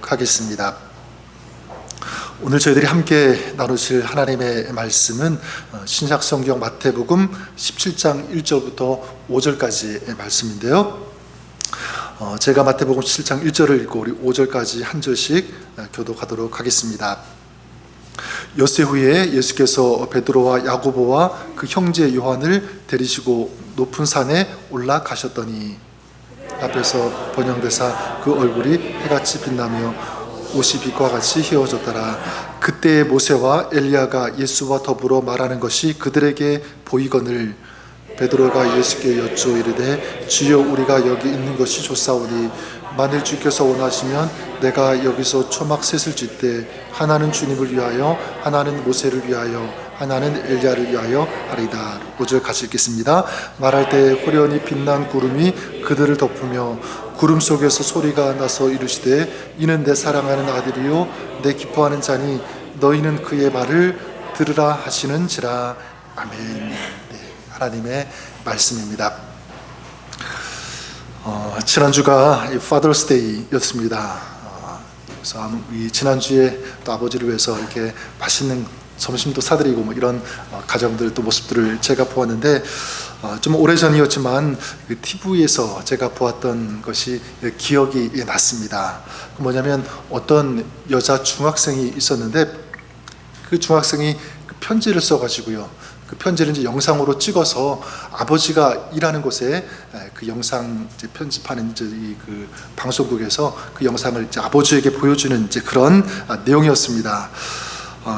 나누도록 하겠습니다. 오늘 저희들이 함께 나누실 하나님의 말씀은 신약성경 마태복음 17장 1절부터 5절까지의 말씀인데요. 제가 마태복음 17장 1절을 읽고 우리 5절까지 한 절씩 교독하도록 하겠습니다. 엿새 후에 예수께서 베드로와 야고보와 그 형제 요한을 데리시고 높은 산에 올라가셨더니 앞에서 번영되사 그 얼굴이 해같이 빛나며 옷이 빛과 같이 휘어졌더라. 그때 모세와 엘리야가 예수와 더불어 말하는 것이 그들에게 보이거늘 베드로가 예수께 여쭈어 이르되 주여 우리가 여기 있는 것이 좋사오니 만일 주께서 원하시면 내가 여기서 초막 셋을 짓되 하나는 주님을 위하여 하나는 모세를 위하여 하나는 엘리야를 위하여 하리다. 5절 같이 읽겠습니다. 말할 때 호련히 빛난 구름이 그들을 덮으며 구름 속에서 소리가 나서 이르시되 이는 내 사랑하는 아들이요 내 기뻐하는 자니 너희는 그의 말을 들으라 하시는지라. 아멘. 하나님의 말씀입니다. 지난주가 Father's Day였습니다. 그래서 지난주에 또 아버지를 위해서 이렇게 맛있는 점심도 사드리고 뭐 이런 가정들 또 모습들을 제가 보았는데 좀 오래전이었지만 그 TV에서 제가 보았던 것이 기억이 났습니다. 뭐냐면 어떤 여자 중학생이 있었는데 그 중학생이 편지를 써가지고요. 그 편지를 이제 영상으로 찍어서 아버지가 일하는 곳에 그 영상 이제 편집하는 이제 그 방송국에서 그 영상을 이제 아버지에게 보여주는 이제 그런 내용이었습니다.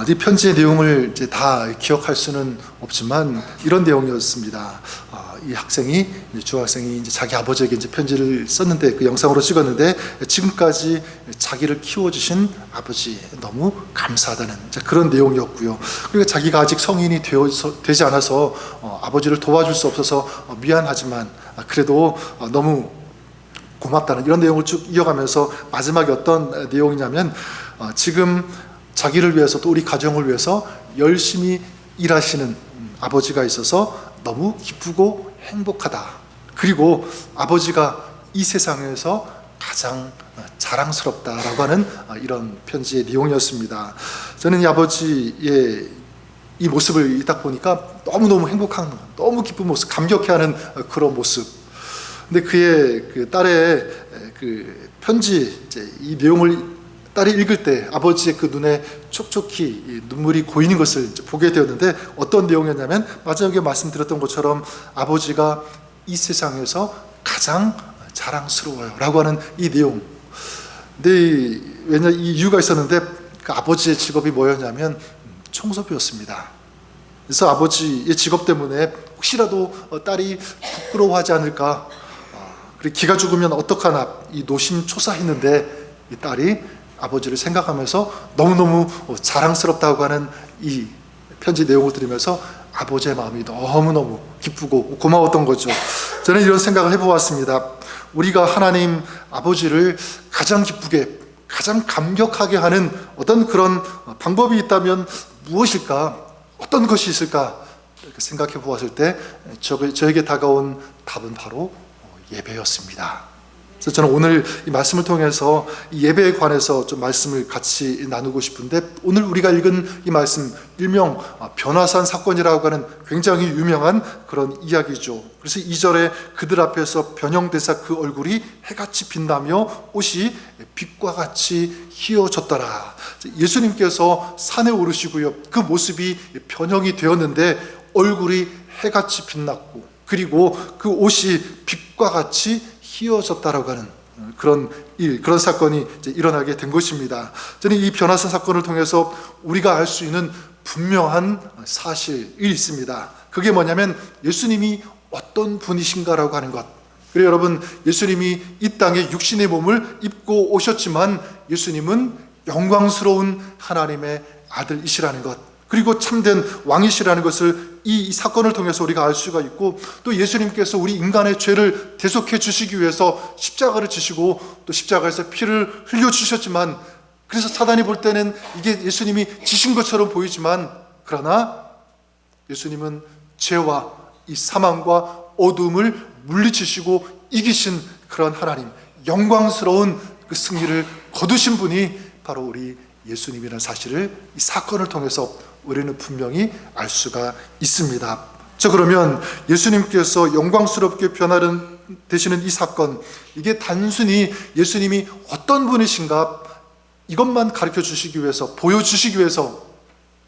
이 편지의 내용을 이제 다 기억할 수는 없지만 이런 내용이었습니다. 이 학생이 중학생이 이제 자기 아버지에게 이제 편지를 썼는데 그 영상으로 찍었는데 지금까지 자기를 키워주신 아버지 너무 감사하다는 그런 내용이었고요. 그리고 자기가 아직 성인이 되지 않아서 아버지를 도와줄 수 없어서 미안하지만 그래도 너무 고맙다는 이런 내용을 쭉 이어가면서 마지막에 어떤 내용이냐면 지금 자기를 위해서 또 우리 가정을 위해서 열심히 일하시는 아버지가 있어서 너무 기쁘고 행복하다. 그리고 아버지가 이 세상에서 가장 자랑스럽다라고 하는 이런 편지의 내용이었습니다. 저는 이 아버지의 이 모습을 딱 보니까 너무너무 행복한, 너무 기쁜 모습, 감격해하는 그런 모습. 근데 그의 그 딸의 그 편지 이 내용을 딸이 읽을 때 아버지의 그 눈에 촉촉히 눈물이 고이는 것을 보게 되었는데 어떤 내용이었냐면 마지막에 말씀드렸던 것처럼 아버지가 이 세상에서 가장 자랑스러워요 라고 하는 이 내용. 근데 왜냐 이 이유가 있었는데 그 아버지의 직업이 뭐였냐면 청소부였습니다. 그래서 아버지의 직업 때문에 혹시라도 딸이 부끄러워하지 않을까, 그리고 기가 죽으면 어떡하나 이 노심초사했는데 이 딸이 아버지를 생각하면서 너무너무 자랑스럽다고 하는 이 편지 내용을 들으면서 아버지의 마음이 너무너무 기쁘고 고마웠던 거죠. 저는 이런 생각을 해보았습니다. 우리가 하나님 아버지를 가장 기쁘게, 가장 감격하게 하는 어떤 그런 방법이 있다면 무엇일까? 어떤 것이 있을까? 이렇게 생각해 보았을 때 저에게 다가온 답은 바로 예배였습니다. 그래서 저는 오늘 이 말씀을 통해서 이 예배에 관해서 좀 말씀을 같이 나누고 싶은데 오늘 우리가 읽은 이 말씀 일명 변화산 사건이라고 하는 굉장히 유명한 그런 이야기죠. 그래서 2절에 그들 앞에서 변형되사 그 얼굴이 해같이 빛나며 옷이 빛과 같이 휘어졌더라. 예수님께서 산에 오르시고요. 그 모습이 변형이 되었는데 얼굴이 해같이 빛났고 그리고 그 옷이 빛과 같이 휘어졌다라고 하는 그런 그런 사건이 이제 일어나게 된 것입니다. 저는 이 변화산 사건을 통해서 우리가 알 수 있는 분명한 사실이 있습니다. 그게 뭐냐면 예수님이 어떤 분이신가라고 하는 것. 그리고 여러분, 예수님이 이 땅에 육신의 몸을 입고 오셨지만 예수님은 영광스러운 하나님의 아들이시라는 것, 그리고 참된 왕이시라는 것을 이 사건을 통해서 우리가 알 수가 있고, 또 예수님께서 우리 인간의 죄를 대속해 주시기 위해서 십자가를 지시고 또 십자가에서 피를 흘려주셨지만, 그래서 사단이 볼 때는 이게 예수님이 지신 것처럼 보이지만, 그러나 예수님은 죄와 이 사망과 어둠을 물리치시고 이기신 그런 하나님, 영광스러운 그 승리를 거두신 분이 바로 우리 예수님이라는 사실을 이 사건을 통해서 우리는 분명히 알 수가 있습니다. 자, 그러면 예수님께서 영광스럽게 변화를 되시는 이 사건, 이게 단순히 예수님이 어떤 분이신가 이것만 가르쳐 주시기 위해서, 보여주시기 위해서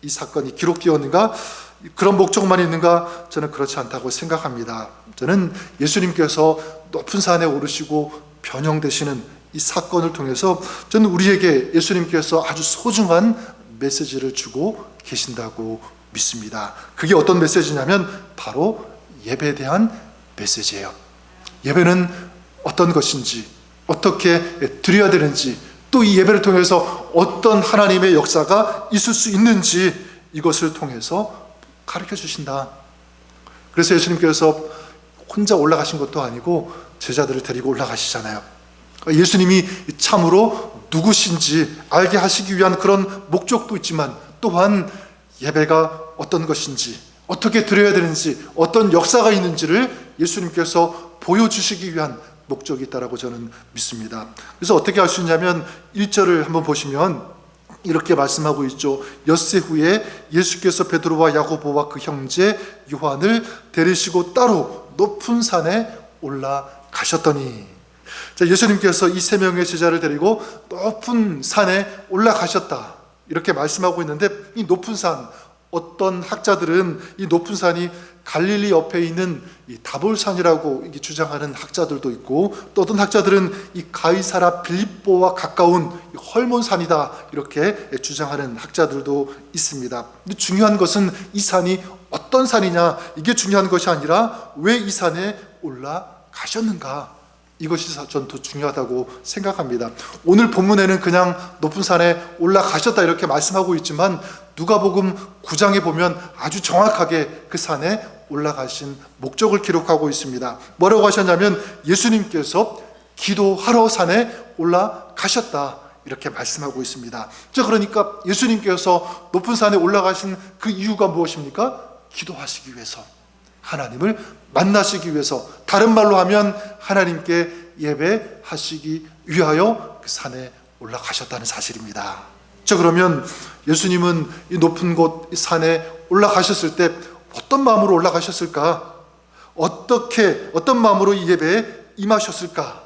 이 사건이 기록되었는가, 그런 목적만 있는가? 저는 그렇지 않다고 생각합니다. 저는 예수님께서 높은 산에 오르시고 변형되시는 이 사건을 통해서 저는 우리에게 예수님께서 아주 소중한 메시지를 주고 계신다고 믿습니다. 그게 어떤 메시지냐면 바로 예배에 대한 메시지예요. 예배는 어떤 것인지, 어떻게 드려야 되는지, 또 이 예배를 통해서 어떤 하나님의 역사가 있을 수 있는지 이것을 통해서 가르쳐 주신다. 그래서 예수님께서 혼자 올라가신 것도 아니고 제자들을 데리고 올라가시잖아요. 예수님이 참으로 누구신지 알게 하시기 위한 그런 목적도 있지만 또한 예배가 어떤 것인지, 어떻게 드려야 되는지, 어떤 역사가 있는지를 예수님께서 보여주시기 위한 목적이 있다고 저는 믿습니다. 그래서 어떻게 할 수 있냐면 1절을 한번 보시면 이렇게 말씀하고 있죠. 엿새 후에 예수께서 베드로와 야고보와 그 형제 요한을 데리시고 따로 높은 산에 올라가셨더니, 자, 예수님께서 이 세 명의 제자를 데리고 높은 산에 올라가셨다 이렇게 말씀하고 있는데, 이 높은 산, 어떤 학자들은 이 높은 산이 갈릴리 옆에 있는 이 다볼산이라고 주장하는 학자들도 있고, 또 어떤 학자들은 이 가이사라 빌립보와 가까운 헐몬산이다 이렇게 주장하는 학자들도 있습니다. 근데 중요한 것은 이 산이 어떤 산이냐, 이게 중요한 것이 아니라 왜 이 산에 올라가셨는가, 이것이 전 더 중요하다고 생각합니다. 오늘 본문에는 그냥 높은 산에 올라가셨다 이렇게 말씀하고 있지만 누가복음 9장에 보면 아주 정확하게 그 산에 올라가신 목적을 기록하고 있습니다. 뭐라고 하셨냐면 예수님께서 기도하러 산에 올라가셨다 이렇게 말씀하고 있습니다. 자, 그러니까 예수님께서 높은 산에 올라가신 그 이유가 무엇입니까? 기도하시기 위해서, 하나님을 만나시기 위해서, 다른 말로 하면 하나님께 예배하시기 위하여 그 산에 올라가셨다는 사실입니다. 자, 그러면 예수님은 이 높은 곳 산에 올라가셨을 때 어떤 마음으로 올라가셨을까? 어떤 마음으로 이 예배에 임하셨을까?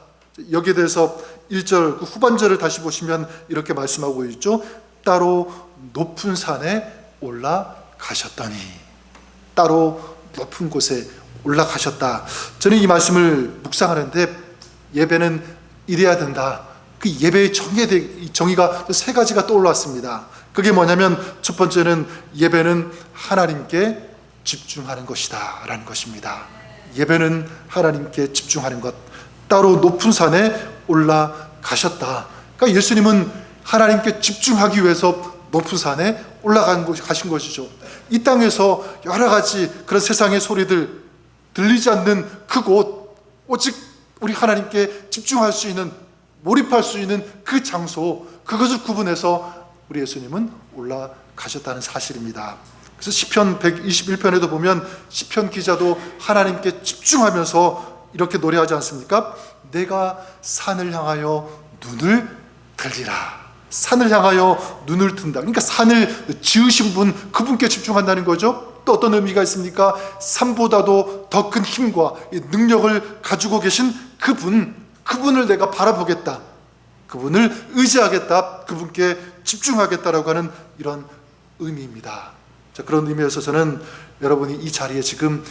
여기에 대해서 1절 그 후반절을 다시 보시면 이렇게 말씀하고 있죠. 따로 높은 산에 올라가셨더니, 따로 높은 곳에 올라가셨다. 저는 이 말씀을 묵상하는데 예배는 이래야 된다. 그 예배의 정의가 세 가지가 떠올랐습니다. 그게 뭐냐면 첫 번째는 예배는 하나님께 집중하는 것이다 라는 것입니다. 예배는 하나님께 집중하는 것. 따로 높은 산에 올라가셨다. 그러니까 예수님은 하나님께 집중하기 위해서 높은 산에 가신 것이죠. 이 땅에서 여러 가지 그런 세상의 소리들 들리지 않는 그곳, 오직 우리 하나님께 집중할 수 있는, 몰입할 수 있는 그 장소, 그것을 구분해서 우리 예수님은 올라가셨다는 사실입니다. 그래서 시편 121편에도 보면 시편 기자도 하나님께 집중하면서 이렇게 노래하지 않습니까? 내가 산을 향하여 눈을 들리라. 산을 향하여 눈을 든다. 그러니까 산을 지으신 분, 그분께 집중한다는 거죠. 또 어떤 의미가 있습니까? 산보다도 더 큰 힘과 능력을 가지고 계신 그분을 내가 바라보겠다, 그분을 의지하겠다, 그분께 집중하겠다라고 하는 이런 의미입니다. 자, 그런 의미에서 저는 여러분이 이 자리에 지금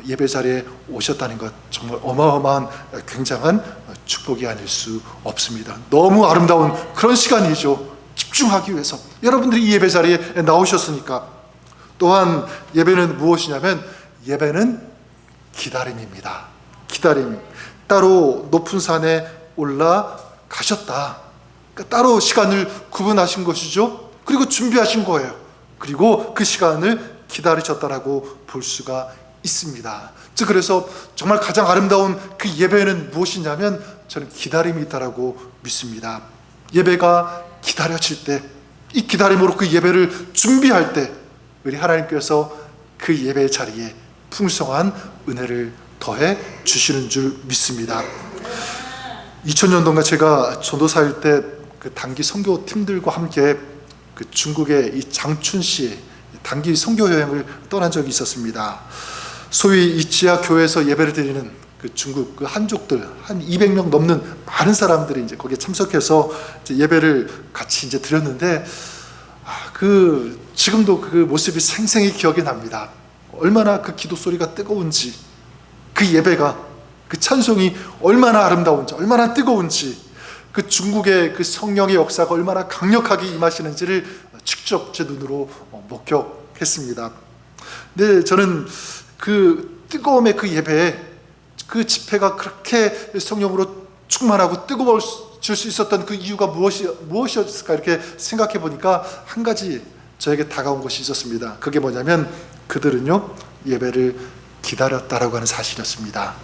예배 자리에 오셨다는 것, 정말 어마어마한 굉장한 축복이 아닐 수 없습니다. 너무 아름다운 그런 시간이죠. 집중하기 위해서 여러분들이 이 예배 자리에 나오셨으니까. 또한 예배는 무엇이냐면 예배는 기다림입니다. 기다림. 따로 높은 산에 올라가셨다. 그러니까 따로 시간을 구분하신 것이죠. 그리고 준비하신 거예요. 그리고 그 시간을 기다리셨다라고 볼 수가 있습니다. 즉, 그래서 정말 가장 아름다운 그 예배는 무엇이냐면 저는 기다림이 있다라고 믿습니다. 예배가 기다려질 때, 이 기다림으로 그 예배를 준비할 때 우리 하나님께서 그 예배 자리에 풍성한 은혜를 더해 주시는 줄 믿습니다. 2000년도인가 제가 전도사일 때 그 단기 선교팀들과 함께 그 중국의 이 장춘시에 단기 선교 여행을 떠난 적이 있었습니다. 소위 이 지하 교회에서 예배를 드리는 그 중국 그 한족들 한 200명 넘는 많은 사람들이 이제 거기에 참석해서 이제 예배를 같이 이제 드렸는데, 그 지금도 그 모습이 생생히 기억이 납니다. 얼마나 그 기도 소리가 뜨거운지, 그 예배가, 그 찬송이 얼마나 아름다운지, 얼마나 뜨거운지, 그 중국의 그 성령의 역사가 얼마나 강력하게 임하시는지를 직접 제 눈으로 목격했습니다. 근데 저는 그 뜨거움의 그 예배에, 그 집회가 그렇게 성령으로 충만하고 뜨거워질 수 있었던 그 이유가 무엇이었을까 이렇게 생각해 보니까 한 가지 저에게 다가온 것이 있었습니다. 그게 뭐냐면 그들은요, 예배를 기다렸다라고 하는 사실이었습니다.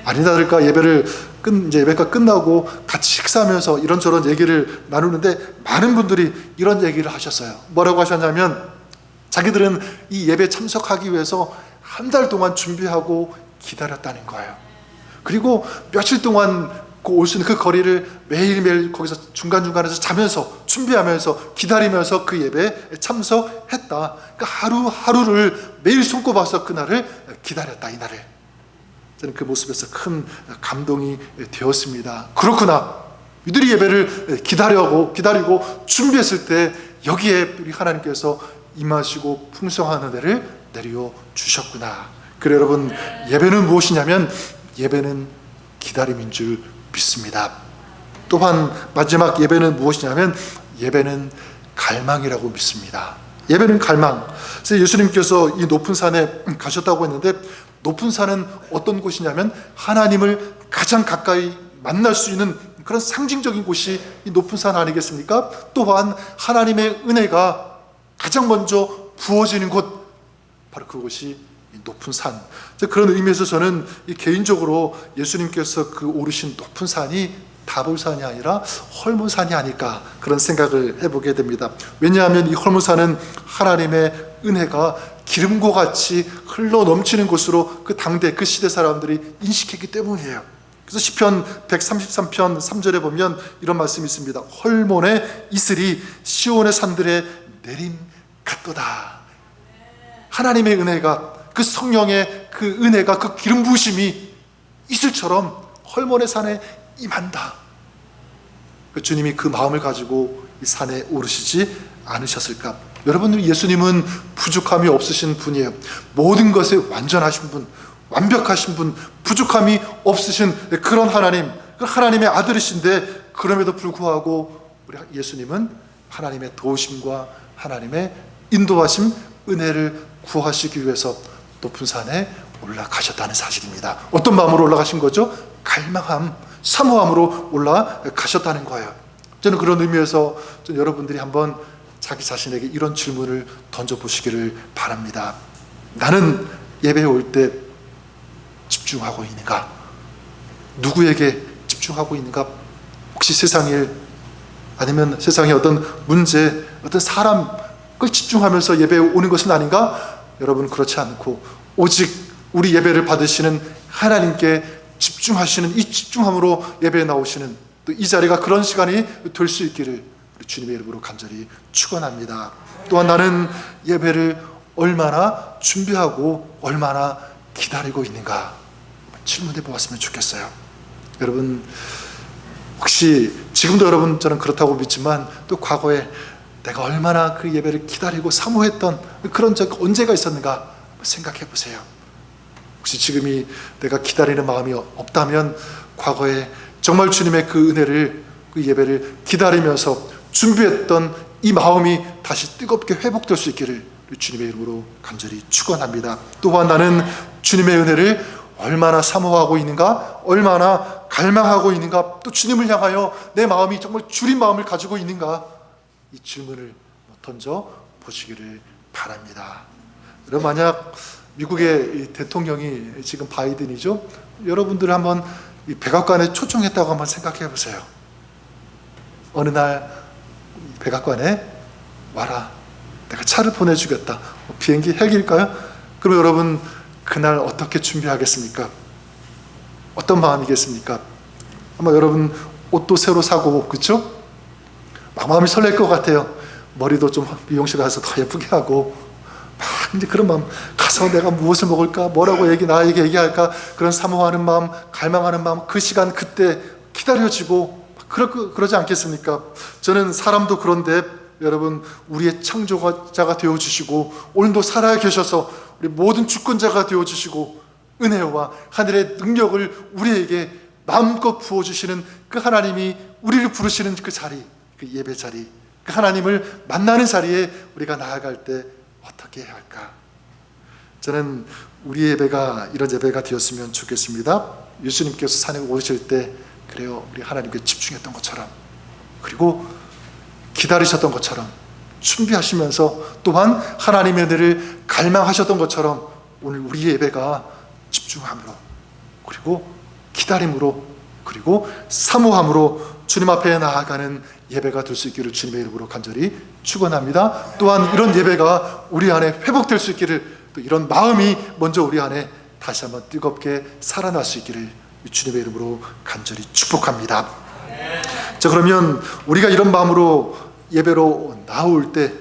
아니다 다를까 이제 예배가 끝나고 같이 식사하면서 이런저런 얘기를 나누는데 많은 분들이 이런 얘기를 하셨어요. 뭐라고 하셨냐면 자기들은 이 예배에 참석하기 위해서 한 달 동안 준비하고 기다렸다는 거예요. 그리고 며칠 동안 올 수 있는 그 거리를 매일매일 거기서 중간중간에서 자면서 준비하면서 기다리면서 그 예배에 참석했다. 그러니까 하루하루를 매일 손꼽아서 그날을 기다렸다, 이날을. 저는 그 모습에서 큰 감동이 되었습니다. 그렇구나. 이들이 예배를 기다리고 준비했을 때 여기에 우리 하나님께서 임하시고 풍성한 은혜를 내려 주셨구나. 그래 여러분, 예배는 무엇이냐면 예배는 기다림인 줄 믿습니다. 또한 마지막 예배는 무엇이냐면 예배는 갈망이라고 믿습니다. 예배는 갈망. 그래서 예수님께서 이 높은 산에 가셨다고 했는데, 높은 산은 어떤 곳이냐면 하나님을 가장 가까이 만날 수 있는 그런 상징적인 곳이 이 높은 산 아니겠습니까? 또한 하나님의 은혜가 가장 먼저 부어지는 곳, 바로 그곳이 이 높은 산. 그런 의미에서 저는 개인적으로 예수님께서 그 오르신 높은 산이 다볼산이 아니라 헐몬산이 아닐까, 그런 생각을 해보게 됩니다. 왜냐하면 이 헐몬산은 하나님의 은혜가 기름과 같이 흘러 넘치는 곳으로 그 당대 그 시대 사람들이 인식했기 때문이에요. 그래서 시편 133편 3절에 보면 이런 말씀이 있습니다. 헐몬의 이슬이 시온의 산들에 내림 같도다. 하나님의 은혜가, 그 성령의 그 은혜가, 그 기름 부으심이 이슬처럼 헐몬의 산에 임한다. 그 주님이 그 마음을 가지고 이 산에 오르시지 않으셨을까? 여러분, 예수님은 부족함이 없으신 분이에요. 모든 것에 완전하신 분, 완벽하신 분, 부족함이 없으신 그런 하나님, 그 하나님의 아들이신데, 그럼에도 불구하고 우리 예수님은 하나님의 도우심과 하나님의 인도하심, 은혜를 구하시기 위해서 높은 산에 올라가셨다는 사실입니다. 어떤 마음으로 올라가신 거죠? 갈망함, 사모함으로 올라가셨다는 거예요. 저는 그런 의미에서 여러분들이 한번 자기 자신에게 이런 질문을 던져보시기를 바랍니다. 나는 예배에 올 때 집중하고 있는가? 누구에게 집중하고 있는가? 혹시 세상 일, 아니면 세상의 어떤 문제, 어떤 사람을 집중하면서 예배에 오는 것은 아닌가? 여러분, 그렇지 않고 오직 우리 예배를 받으시는 하나님께 집중하시는, 이 집중함으로 예배에 나오시는, 또 이 자리가 그런 시간이 될 수 있기를 주님의 이름으로 간절히 축원합니다. 또한 나는 예배를 얼마나 준비하고 얼마나 기다리고 있는가 질문해 보았으면 좋겠어요. 여러분, 혹시 지금도 여러분, 저는 그렇다고 믿지만 또 과거에 내가 얼마나 그 예배를 기다리고 사모했던 그런 적 언제가 있었는가 생각해 보세요. 혹시 지금이 내가 기다리는 마음이 없다면 과거에 정말 주님의 그 은혜를, 그 예배를 기다리면서 준비했던 이 마음이 다시 뜨겁게 회복될 수 있기를 주님의 이름으로 간절히 축원합니다. 또한 나는 주님의 은혜를 얼마나 사모하고 있는가, 얼마나 갈망하고 있는가, 또 주님을 향하여 내 마음이 정말 주린 마음을 가지고 있는가, 이 질문을 던져 보시기를 바랍니다. 여러분, 만약 미국의 대통령이 지금 바이든이죠. 여러분들 한번 이 백악관에 초청했다고 한번 생각해 보세요. 어느 날 백악관에 와라, 내가 차를 보내주겠다. 비행기 헬기일까요? 그럼 여러분, 그날 어떻게 준비하겠습니까? 어떤 마음이겠습니까? 아마 여러분 옷도 새로 사고, 그렇죠? 마음이 설렐 것 같아요. 머리도 좀 미용실 가서 더 예쁘게 하고 막 이제 그런 마음, 가서 내가 무엇을 먹을까, 뭐라고 나에게 얘기할까, 그런 사모하는 마음, 갈망하는 마음, 그 시간 그때 기다려지고 그러지 않겠습니까? 저는 사람도 그런데 여러분, 우리의 창조자가 되어주시고 오늘도 살아 계셔서 우리 모든 주권자가 되어주시고 은혜와 하늘의 능력을 우리에게 마음껏 부어주시는 그 하나님이 우리를 부르시는 그 자리, 그 예배 자리, 그 하나님을 만나는 자리에 우리가 나아갈 때 어떻게 해야 할까? 저는 우리 예배가 이런 예배가 되었으면 좋겠습니다. 예수님께서 산에 오실 때 그래요, 우리 하나님께 집중했던 것처럼, 그리고 기다리셨던 것처럼, 준비하시면서 또한 하나님의 은혜를 갈망하셨던 것처럼 오늘 우리 예배가 집중함으로, 그리고 기다림으로, 그리고 사모함으로 주님 앞에 나아가는 예배가 될 수 있기를 주님의 이름으로 간절히 축원합니다. 또한 이런 예배가 우리 안에 회복될 수 있기를, 또 이런 마음이 먼저 우리 안에 다시 한번 뜨겁게 살아날 수 있기를 주님의 이름으로 간절히 축복합니다. 자, 그러면 우리가 이런 마음으로 예배로 나올 때,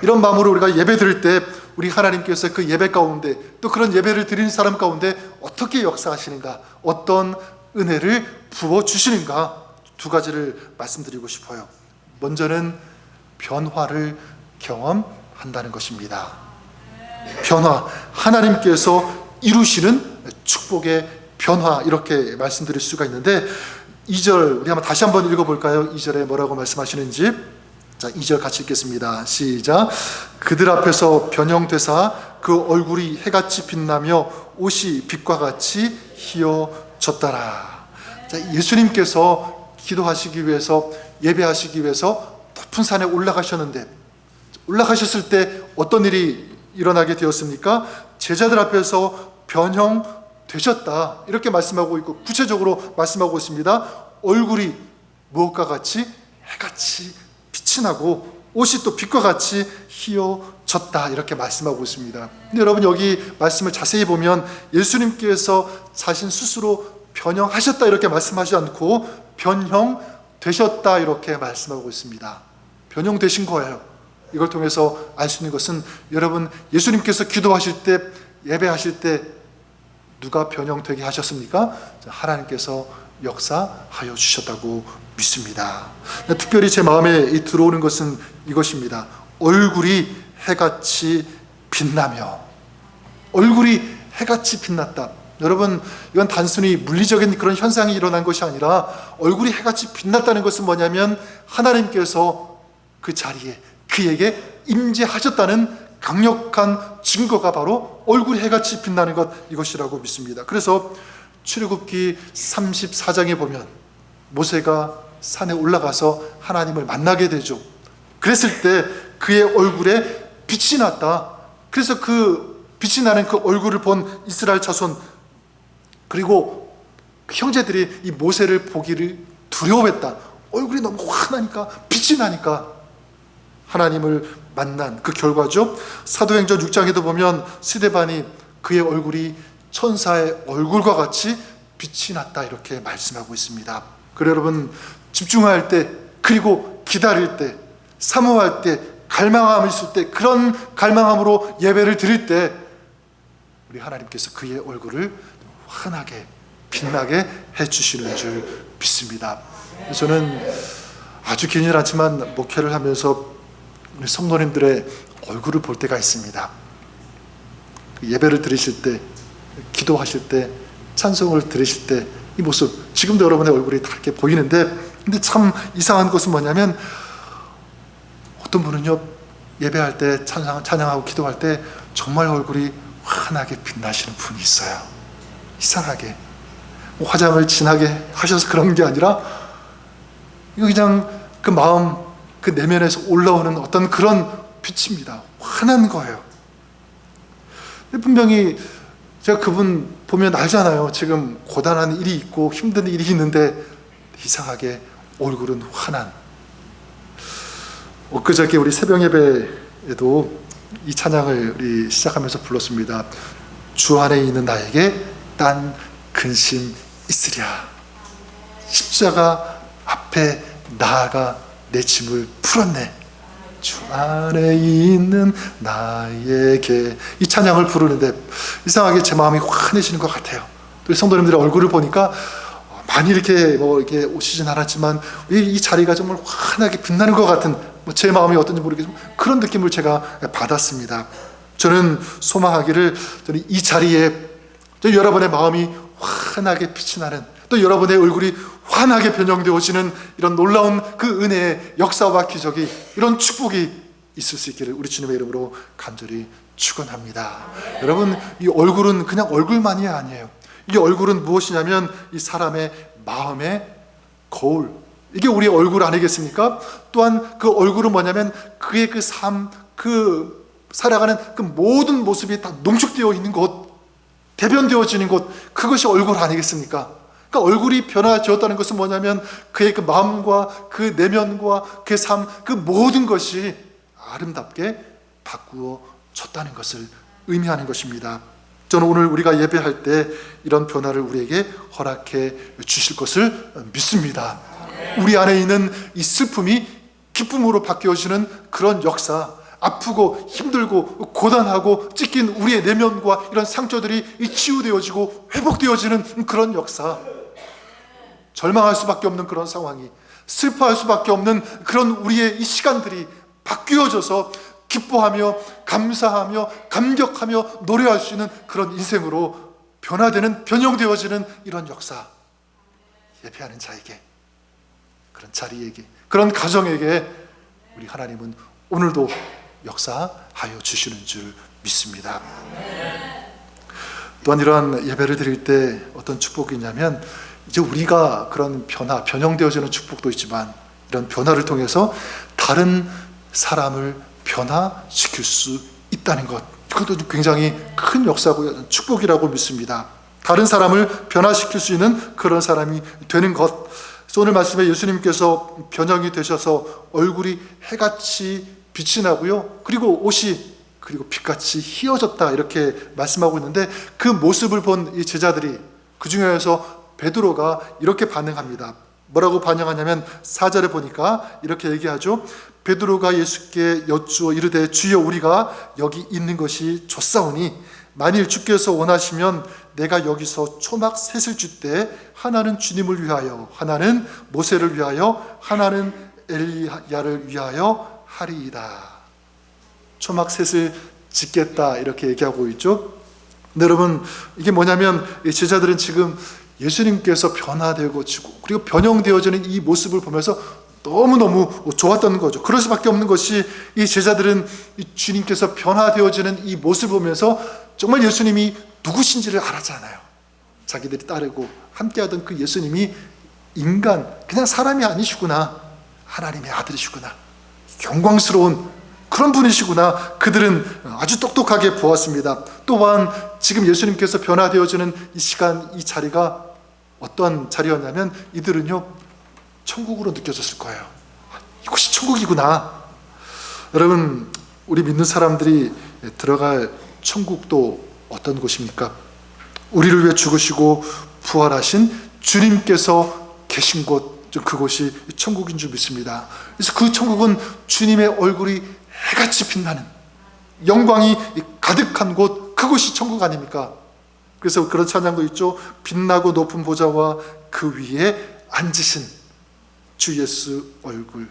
이런 마음으로 우리가 예배 드릴 때 우리 하나님께서 그 예배 가운데, 또 그런 예배를 드리는 사람 가운데 어떻게 역사하시는가, 어떤 은혜를 부어주시는가, 두 가지를 말씀드리고 싶어요. 먼저는 변화를 경험한다는 것입니다. 변화, 하나님께서 이루시는 축복의 변화, 이렇게 말씀드릴 수가 있는데, 2절 우리 한번 다시 한번 읽어볼까요? 2절에 뭐라고 말씀하시는지. 자, 2절 같이 읽겠습니다. 시작. 그들 앞에서 변형되사 그 얼굴이 해같이 빛나며 옷이 빛과 같이 희어졌더라. 자, 예수님께서 기도하시기 위해서, 예배하시기 위해서 높은 산에 올라가셨는데, 올라가셨을 때 어떤 일이 일어나게 되었습니까? 제자들 앞에서 변형되셨다, 이렇게 말씀하고 있고, 구체적으로 말씀하고 있습니다. 얼굴이 무엇과 같이? 해같이 빛이 나고 옷이 또 빛과 같이 희어졌다, 이렇게 말씀하고 있습니다. 근데 여러분, 여기 말씀을 자세히 보면 예수님께서 자신 스스로 변형하셨다 이렇게 말씀하지 않고 변형되셨다 이렇게 말씀하고 있습니다. 변형되신 거예요. 이걸 통해서 알 수 있는 것은, 여러분, 예수님께서 기도하실 때, 예배하실 때 누가 변형되게 하셨습니까? 하나님께서 역사하여 주셨다고 믿습니다. 특별히 제 마음에 들어오는 것은 이것입니다. 얼굴이 해같이 빛나며, 얼굴이 해같이 빛났다. 여러분, 이건 단순히 물리적인 그런 현상이 일어난 것이 아니라, 얼굴이 해같이 빛났다는 것은 뭐냐면 하나님께서 그 자리에 그에게 임재하셨다는 강력한 증거가 바로 얼굴이 해같이 빛나는 것, 이것이라고 믿습니다. 그래서 출애굽기 34장에 보면 모세가 산에 올라가서 하나님을 만나게 되죠. 그랬을 때 그의 얼굴에 빛이 났다. 그래서 그 빛이 나는 그 얼굴을 본 이스라엘 자손, 그리고 그 형제들이 이 모세를 보기를 두려워했다. 얼굴이 너무 환하니까, 빛이 나니까 하나님을 만난 그 결과죠. 사도행전 6장에도 보면 스데반이 그의 얼굴이 천사의 얼굴과 같이 빛이 났다, 이렇게 말씀하고 있습니다. 그래, 여러분, 집중할 때, 그리고 기다릴 때, 사모할 때, 갈망함이 있을 때, 그런 갈망함으로 예배를 드릴 때 우리 하나님께서 그의 얼굴을 환하게 빛나게 해주시는 줄 믿습니다. 저는 아주 길진 않지만 목회를 하면서 우리 성도님들의 얼굴을 볼 때가 있습니다. 예배를 드리실 때, 기도하실 때, 찬송을 들으실 때 이 모습, 지금도 여러분의 얼굴이 다 이렇게 보이는데, 근데 참 이상한 것은 뭐냐면, 어떤 분은요, 예배할 때, 찬양하고 기도할 때 정말 얼굴이 환하게 빛나시는 분이 있어요. 이상하게. 화장을 진하게 하셔서 그런 게 아니라, 이거 그냥 그 마음, 그 내면에서 올라오는 어떤 그런 빛입니다. 환한 거예요. 분명히 제가 그분 보면 알잖아요. 지금 고단한 일이 있고 힘든 일이 있는데 이상하게 얼굴은 환한. 엊그저께 우리 새벽 예배에도 이 찬양을 우리 시작하면서 불렀습니다. 주 안에 있는 나에게 딴 근심 있으랴. 십자가 앞에 나아가 내 짐을 풀었네. 주 안에 있는 나에게. 이 찬양을 부르는데 이상하게 제 마음이 환해지는 것 같아요. 또 성도님들의 얼굴을 보니까 많이 이렇게 이렇게 오시진 않았지만 이 자리가 정말 환하게 빛나는 것 같은, 제 마음이 어떤지 모르겠지만 그런 느낌을 제가 받았습니다. 저는 소망하기를, 저는 이 자리에 여러분의 마음이 환하게 빛이 나는, 또 여러분의 얼굴이 환하게 변형되어지는 이런 놀라운 그 은혜의 역사와 기적이, 이런 축복이 있을 수 있기를 우리 주님의 이름으로 간절히 축원합니다. 여러분, 이 얼굴은 그냥 얼굴만이 아니에요. 이 얼굴은 무엇이냐면 이 사람의 마음의 거울, 이게 우리 얼굴 아니겠습니까? 또한 그 얼굴은 뭐냐면 그의 그 삶, 그 살아가는 그 모든 모습이 다 농축되어 있는 곳, 대변되어지는 곳, 그것이 얼굴 아니겠습니까? 그러니까 얼굴이 변화되었다는 것은 뭐냐면 그의 그 마음과 그 내면과 그 삶, 그 모든 것이 아름답게 바꾸어졌다는 것을 의미하는 것입니다. 저는 오늘 우리가 예배할 때 이런 변화를 우리에게 허락해 주실 것을 믿습니다. 우리 안에 있는 이 슬픔이 기쁨으로 바뀌어지는 그런 역사, 아프고 힘들고 고단하고 찢긴 우리의 내면과 이런 상처들이 치유되어지고 회복되어지는 그런 역사, 절망할 수밖에 없는 그런 상황이, 슬퍼할 수밖에 없는 그런 우리의 이 시간들이 바뀌어져서 기뻐하며 감사하며 감격하며 노래할 수 있는 그런 인생으로 변화되는, 변형되어지는 이런 역사, 예배하는 자에게, 그런 자리에게, 그런 가정에게 우리 하나님은 오늘도 역사하여 주시는 줄 믿습니다. 또한 이러한 예배를 드릴 때 어떤 축복이 있냐면, 이제 우리가 그런 변형되어지는 축복도 있지만 이런 변화를 통해서 다른 사람을 변화시킬 수 있다는 것, 그것도 굉장히 큰 역사고 축복이라고 믿습니다. 다른 사람을 변화시킬 수 있는 그런 사람이 되는 것. 오늘 말씀에 예수님께서 변형이 되셔서 얼굴이 해같이 빛이 나고요, 그리고 옷이 그리고 빛같이 희어졌다, 이렇게 말씀하고 있는데, 그 모습을 본 이 제자들이, 그 중에서 베드로가 이렇게 반응합니다. 뭐라고 반응하냐면 4절에 보니까 이렇게 얘기하죠. 베드로가 예수께 여쭈어 이르되 주여, 우리가 여기 있는 것이 좋사오니 만일 주께서 원하시면 내가 여기서 초막 셋을 줄 때 하나는 주님을 위하여, 하나는 모세를 위하여, 하나는 엘리야를 위하여 하리이다. 초막 셋을 짓겠다, 이렇게 얘기하고 있죠. 근데 여러분, 이게 뭐냐면 이 제자들은 지금 예수님께서 변화되고 지고 그리고 변형되어지는 이 모습을 보면서 너무너무 좋았던 거죠. 그럴 수밖에 없는 것이, 이 제자들은 이 주님께서 변화되어지는 이 모습을 보면서 정말 예수님이 누구신지를 알았잖아요. 자기들이 따르고 함께하던 그 예수님이 인간, 그냥 사람이 아니시구나, 하나님의 아들이시구나, 영광스러운 그런 분이시구나, 그들은 아주 똑똑하게 보았습니다. 또한 지금 예수님께서 변화되어지는 이 시간, 이 자리가 어떤 자리였냐면 이들은요, 천국으로 느껴졌을 거예요. 이곳이 천국이구나. 여러분, 우리 믿는 사람들이 들어갈 천국도 어떤 곳입니까? 우리를 위해 죽으시고 부활하신 주님께서 계신 곳, 그곳이 천국인 줄 믿습니다. 그래서 그 천국은 주님의 얼굴이 해같이 빛나는, 영광이 가득한 곳, 그곳이 천국 아닙니까? 그래서 그런 찬양도 있죠. 빛나고 높은 보좌와 그 위에 앉으신 주 예수 얼굴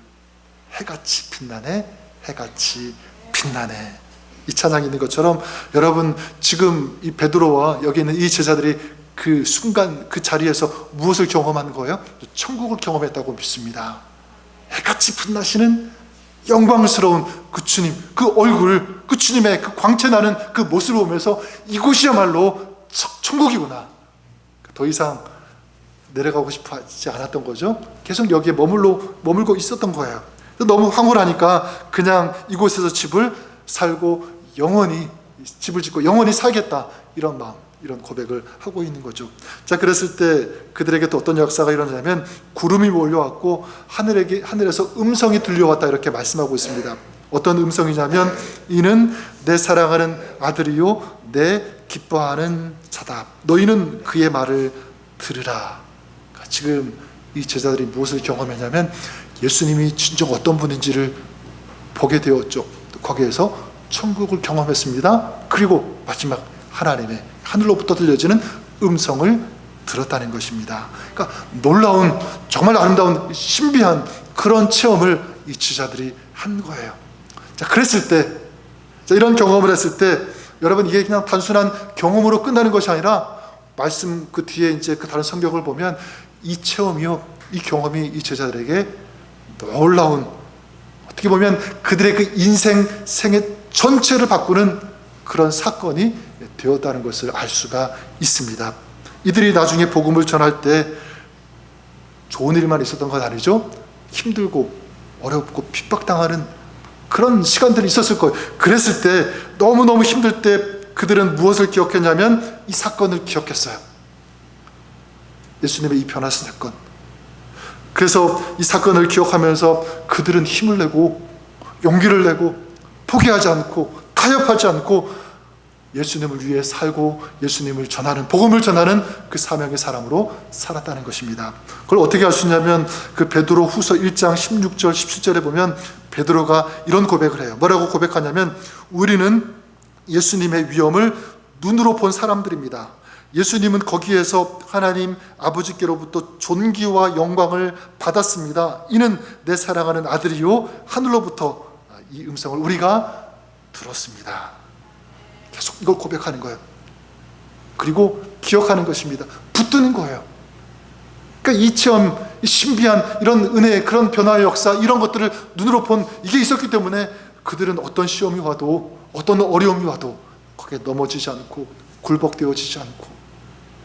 해같이 빛나네, 해같이 빛나네. 이 찬양이 있는 것처럼 여러분, 지금 이 베드로와 여기 있는 이 제자들이 그 순간 그 자리에서 무엇을 경험한 거예요? 천국을 경험했다고 믿습니다. 해같이 빛나시는 영광스러운 그 주님, 그 얼굴, 그 주님의 그 광채나는 그 모습을 보면서 이곳이야말로 천국이구나. 더 이상 내려가고 싶어 하지 않았던 거죠. 계속 여기에 머물고 있었던 거예요. 너무 황홀하니까 그냥 이곳에서 집을 살고 영원히 집을 짓고 영원히 살겠다, 이런 마음, 이런 고백을 하고 있는 거죠. 자, 그랬을 때 그들에게 또 어떤 역사가 일어나냐면 구름이 몰려왔고 하늘에서 음성이 들려왔다, 이렇게 말씀하고 있습니다. 어떤 음성이냐면 이는 내 사랑하는 아들이요 내 기뻐하는 자다. 너희는 그의 말을 들으라. 지금 이 제자들이 무엇을 경험했냐면 예수님이 진정 어떤 분인지를 보게 되었죠. 거기에서 천국을 경험했습니다. 그리고 마지막 하나님의 하늘로부터 들려지는 음성을 들었다는 것입니다. 그러니까 놀라운, 정말 아름다운 신비한 그런 체험을 이 제자들이 한 거예요. 자, 그랬을 때, 이런 경험을 했을 때 여러분, 이게 그냥 단순한 경험으로 끝나는 것이 아니라 말씀 그 뒤에 이제 그 다른 성경을 보면 이 체험이요, 이 경험이 이 제자들에게 놀라운, 어떻게 보면 그들의 그 인생 생애 전체를 바꾸는 그런 사건이 되었다는 것을 알 수가 있습니다. 이들이 나중에 복음을 전할 때 좋은 일만 있었던 건 아니죠. 힘들고 어렵고 핍박당하는 그런 시간들이 있었을 거예요. 그랬을 때, 너무너무 힘들 때 그들은 무엇을 기억했냐면 이 사건을 기억했어요. 예수님의 이 변화신 사건. 그래서 이 사건을 기억하면서 그들은 힘을 내고 용기를 내고 포기하지 않고 타협하지 않고 예수님을 위해 살고 예수님을 전하는, 복음을 전하는 그 사명의 사람으로 살았다는 것입니다. 그걸 어떻게 알 수 있냐면 그 베드로 후서 1장 16절 17절에 보면 베드로가 이런 고백을 해요. 뭐라고 고백하냐면, 우리는 예수님의 위엄을 눈으로 본 사람들입니다. 예수님은 거기에서 하나님 아버지께로부터 존귀와 영광을 받았습니다. 이는 내 사랑하는 아들이요 하늘로부터 이 음성을 우리가 들었습니다. 계속 이걸 고백하는 거예요. 그리고 기억하는 것입니다. 붙드는 거예요. 그러니까 이 체험, 이 신비한 이런 은혜, 그런 변화의 역사, 이런 것들을 눈으로 본 이게 있었기 때문에 그들은 어떤 시험이 와도, 어떤 어려움이 와도 거기에 넘어지지 않고 굴복되어지지 않고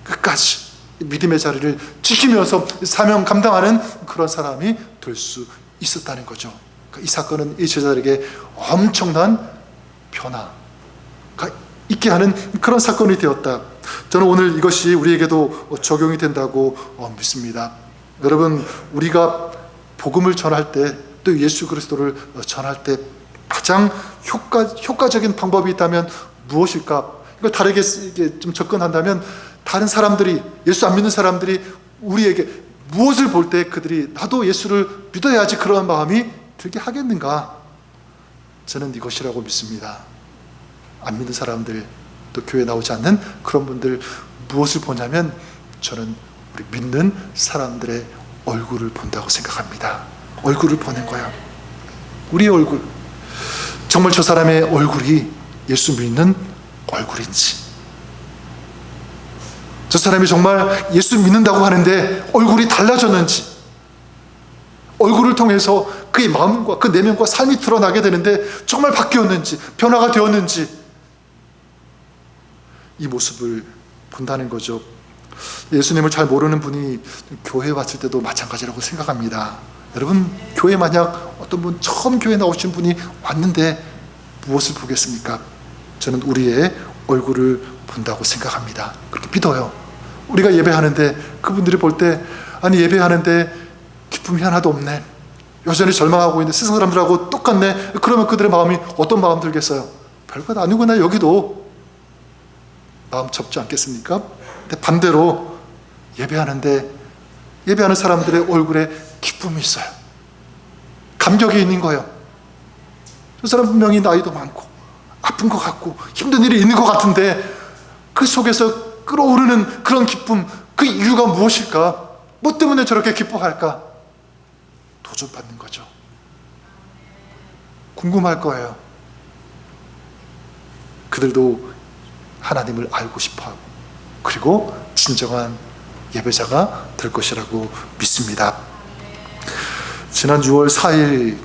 끝까지 믿음의 자리를 지키면서 사명 감당하는 그런 사람이 될 수 있었다는 거죠. 그러니까 이 사건은 이 제자들에게 엄청난 변화가 있게 하는 그런 사건이 되었다. 저는 오늘 이것이 우리에게도 적용이 된다고 믿습니다. 여러분, 우리가 복음을 전할 때, 또 예수 그리스도를 전할 때 가장 효과적인 방법이 있다면 무엇일까? 이걸 다르게 좀 접근한다면, 다른 사람들이, 예수 안 믿는 사람들이 우리에게 무엇을 볼 때 그들이 나도 예수를 믿어야지 그런 마음이 들게 하겠는가? 저는 이것이라고 믿습니다. 안 믿는 사람들, 또 교회 나오지 않는 그런 분들 무엇을 보냐면, 저는 우리 믿는 사람들의 얼굴을 본다고 생각합니다. 얼굴을 보는 거야. 우리의 얼굴. 정말 저 사람의 얼굴이 예수 믿는 얼굴인지, 저 사람이 정말 예수 믿는다고 하는데 얼굴이 달라졌는지, 얼굴을 통해서 그의 마음과 그 내면과 삶이 드러나게 되는데 정말 바뀌었는지, 변화가 되었는지, 이 모습을 본다는 거죠. 예수님을 잘 모르는 분이 교회에 왔을 때도 마찬가지라고 생각합니다. 여러분, 교회 만약 어떤 분 처음 교회 나오신 분이 왔는데 무엇을 보겠습니까? 저는 우리의 얼굴을 본다고 생각합니다. 그렇게 믿어요. 우리가 예배하는데 그분들이 볼 때, 아니 예배하는데 기쁨이 하나도 없네, 여전히 절망하고 있는데 세상 사람들하고 똑같네. 그러면 그들의 마음이 어떤 마음 들겠어요? 별것 아니구나, 여기도. 마음 접지 않겠습니까? 근데 반대로 예배하는 사람들의 얼굴에 기쁨이 있어요. 감격이 있는 거예요. 저 사람 분명히 나이도 많고 아픈 것 같고 힘든 일이 있는 것 같은데 그 속에서 끓어오르는 그런 기쁨, 그 이유가 무엇일까? 뭐 때문에 저렇게 기뻐할까? 도전받는 거죠. 궁금할 거예요. 그들도 하나님을 알고 싶어하고, 그리고 진정한 예배자가 될 것이라고 믿습니다. 지난 6월 4일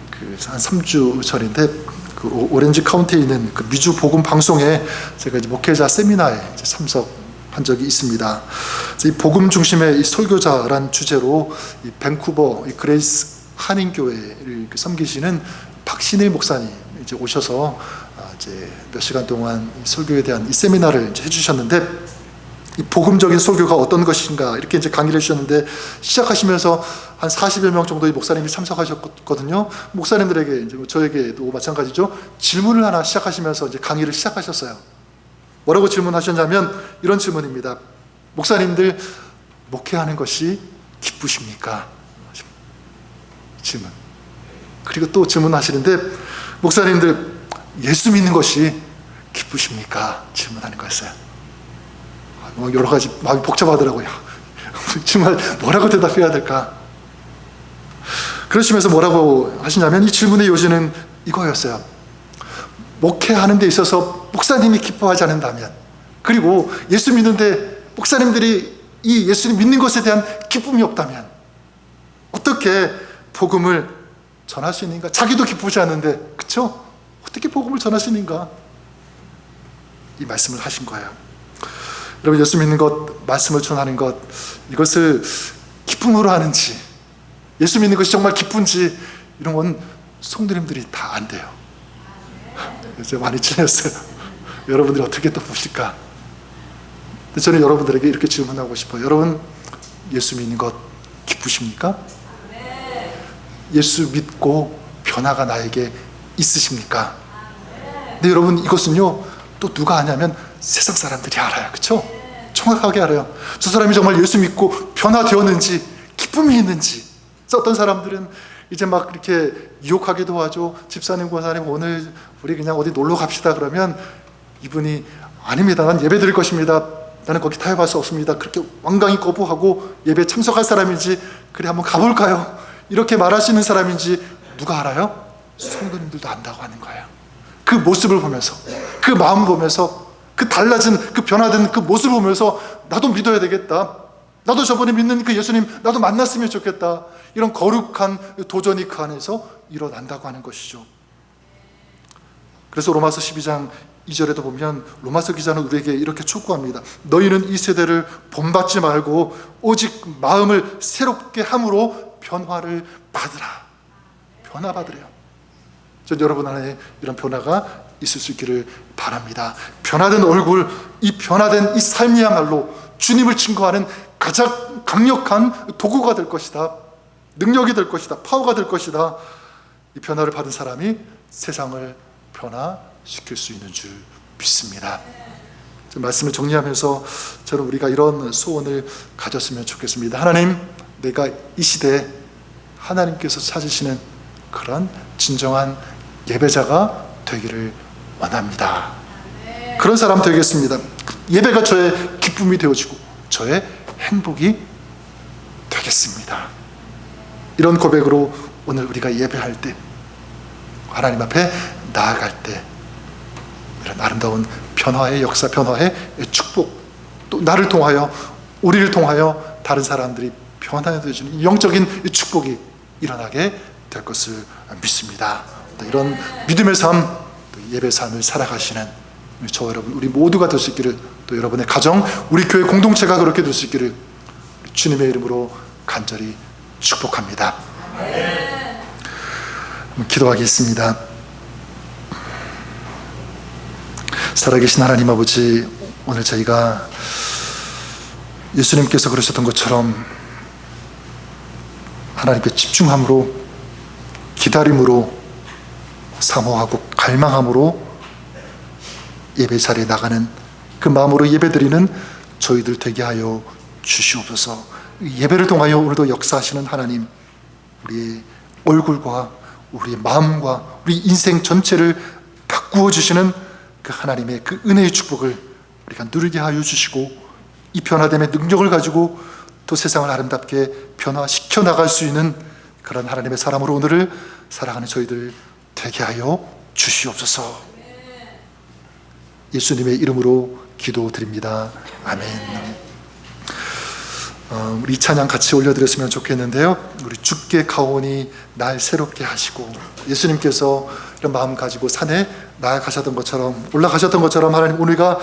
한 3주 전인데 그 오렌지 카운티에 있는 그 미주 복음 방송에 제가 이제 목회자 세미나에 이제 참석한 적이 있습니다. 이 복음 중심의 이 설교자란 주제로 이 밴쿠버 이 그레이스 한인교회를 섬기시는 박신일 목사님 이제 오셔서 이제 몇 시간 동안 설교에 대한 이 세미나를 이제 해주셨는데, 이 복음적인 설교가 어떤 것인가 이렇게 이제 강의를 해주셨는데, 시작하시면서 한 40여 명 정도의 목사님이 참석하셨거든요. 목사님들에게 이제 저에게도 마찬가지죠. 질문을 하나 시작하시면서 이제 강의를 시작하셨어요. 뭐라고 질문하셨냐면 이런 질문입니다. 목사님들, 목회하는 것이 기쁘십니까? 질문. 그리고 또 질문하시는데, 목사님들 예수 믿는 것이 기쁘십니까? 질문하는 거였어요. 여러 가지 마음이 복잡하더라고요. 정말 뭐라고 대답해야 될까? 그러시면서 뭐라고 하시냐면, 이 질문의 요지는 이거였어요. 목회하는 데 있어서 목사님이 기뻐하지 않는다면, 그리고 예수 믿는데 목사님들이 이 예수님 믿는 것에 대한 기쁨이 없다면 어떻게 복음을 전할 수 있는가? 자기도 기쁘지 않는데, 그쵸? 어떻게 복음을 전할 수 있는가? 이 말씀을 하신 거예요. 여러분, 예수 믿는 것, 말씀을 전하는 것, 이것을 기쁨으로 하는지, 예수 믿는 것이 정말 기쁜지, 이런 건 성도님들이 다 안 돼요. 이제 많이 찔렸어요. 여러분들이 어떻게 또 보실까? 저는 여러분들에게 이렇게 질문하고 싶어요. 여러분, 예수 믿는 것 기쁘십니까? 예수 믿고 변화가 나에게 있으십니까? 근데 여러분, 이것은요, 또 누가 아냐면 세상 사람들이 알아요. 그렇죠? 정확하게 알아요. 저 사람이 정말 예수 믿고 변화되었는지, 기쁨이 있는지. 그래서 어떤 사람들은 이제 막 이렇게 유혹하기도 하죠. 집사님, 권사님, 오늘 우리 그냥 어디 놀러 갑시다. 그러면 이분이 아닙니다. 난 예배 드릴 것입니다. 나는 거기 타협할 수 없습니다. 그렇게 완강히 거부하고 예배에 참석할 사람인지, 그래 한번 가볼까요? 이렇게 말하시는 사람인지 누가 알아요? 성도님들도 안다고 하는 거예요. 그 모습을 보면서, 그 마음 보면서, 그 달라진, 그 변화된 그 모습을 보면서 나도 믿어야 되겠다. 나도 저번에 믿는 그 예수님 나도 만났으면 좋겠다. 이런 거룩한 도전이 그 안에서 일어난다고 하는 것이죠. 그래서 로마서 12장 2절에도 보면 로마서 기자는 우리에게 이렇게 촉구합니다. 너희는 이 세대를 본받지 말고 오직 마음을 새롭게 함으로 변화를 받으라. 변화받으래요. 전 여러분 안에 이런 변화가 있을 수 있기를 바랍니다. 변화된 얼굴, 이 변화된 이 삶이야말로 주님을 증거하는 가장 강력한 도구가 될 것이다. 능력이 될 것이다. 파워가 될 것이다. 이 변화를 받은 사람이 세상을 변화시킬 수 있는 줄 믿습니다. 말씀을 정리하면서 저는 우리가 이런 소원을 가졌으면 좋겠습니다. 하나님, 내가 이 시대에 하나님께서 찾으시는 그런 진정한 예배자가 되기를 원합니다. 그런 사람 되겠습니다. 예배가 저의 기쁨이 되어지고 저의 행복이 되겠습니다. 이런 고백으로 오늘 우리가 예배할 때, 하나님 앞에 나아갈 때, 이런 아름다운 변화의 역사, 변화의 축복, 또 나를 통하여, 우리를 통하여 다른 사람들이 변화되어지는 영적인 축복이 일어나게 될 것을 믿습니다. 이런 믿음의 삶, 예배 삶을 살아가시는 저 여러분, 우리 모두가 될 수 있기를, 또 여러분의 가정, 우리 교회 공동체가 그렇게 될 수 있기를 주님의 이름으로 간절히 축복합니다. 기도하겠습니다. 살아계신 하나님 아버지, 오늘 저희가 예수님께서 그러셨던 것처럼 하나님께 집중함으로, 기다림으로, 사모하고 갈망함으로 예배 자리에 나가는 그 마음으로 예배드리는 저희들 되게 하여 주시옵소서. 예배를 통하여 오늘도 역사하시는 하나님, 우리의 얼굴과 우리의 마음과 우리 인생 전체를 바꾸어 주시는 그 하나님의 그 은혜의 축복을 우리가 누리게 하여 주시고, 이 변화됨의 능력을 가지고 또 세상을 아름답게 변화시켜 나갈 수 있는 그런 하나님의 사람으로 오늘을 살아가는 저희들 되게 하여 주시옵소서. 예수님의 이름으로 기도드립니다. 아멘. 우리 찬양 같이 올려드렸으면 좋겠는데요. 우리 주께 가오니 날 새롭게 하시고, 예수님께서 이런 마음 가지고 산에 나아가셨던 것처럼, 올라가셨던 것처럼 하나님, 우리가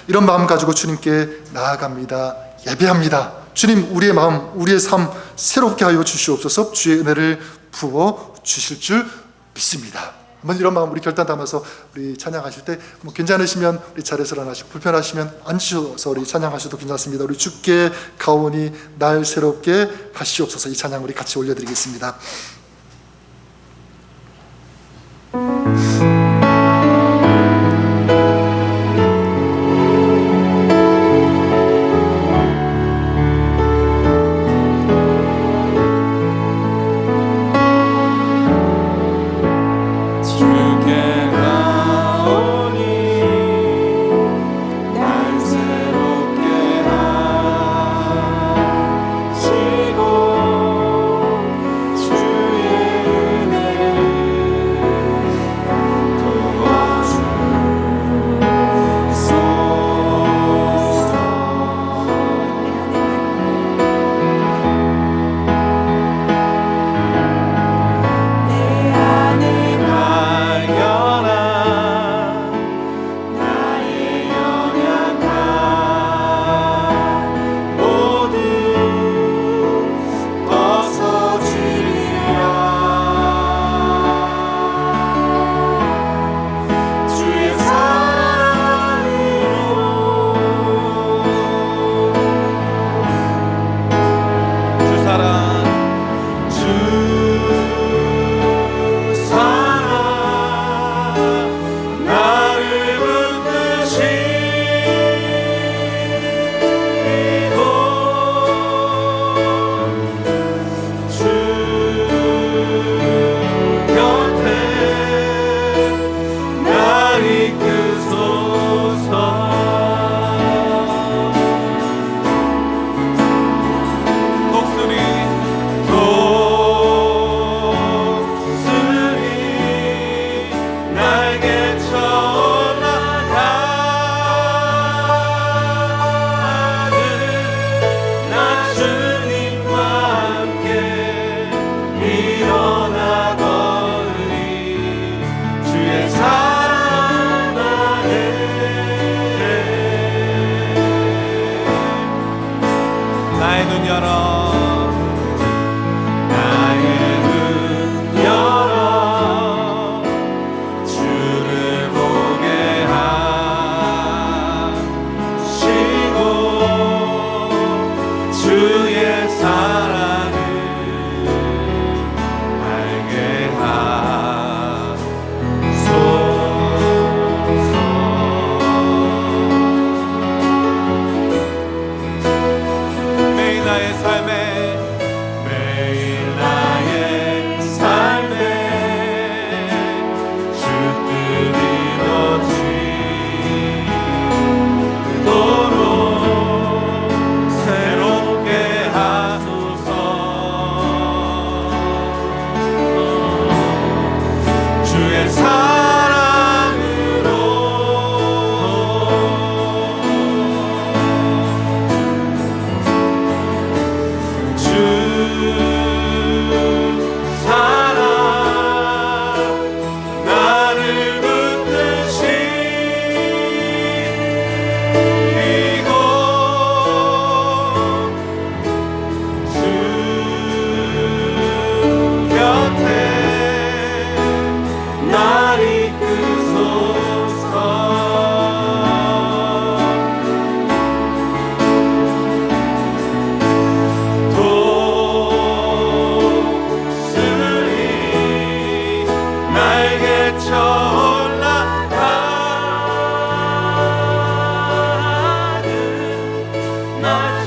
이런 마음 가지고 주님께 나아갑니다. 예배합니다. 주님, 우리의 마음, 우리의 삶 새롭게 하여 주시옵소서. 주의 은혜를 부어 주실 줄 믿습니다. 한번 이런 마음 우리 결단 담아서 우리 찬양하실 때 괜찮으시면 우리 자리에서 일어나시고, 불편하시면 앉으셔서 우리 찬양하셔도 괜찮습니다. 우리 주께 가오니 날 새롭게 하시옵소서. 이 찬양 우리 같이 올려드리겠습니다.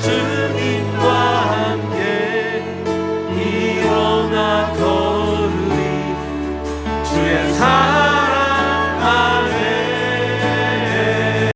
주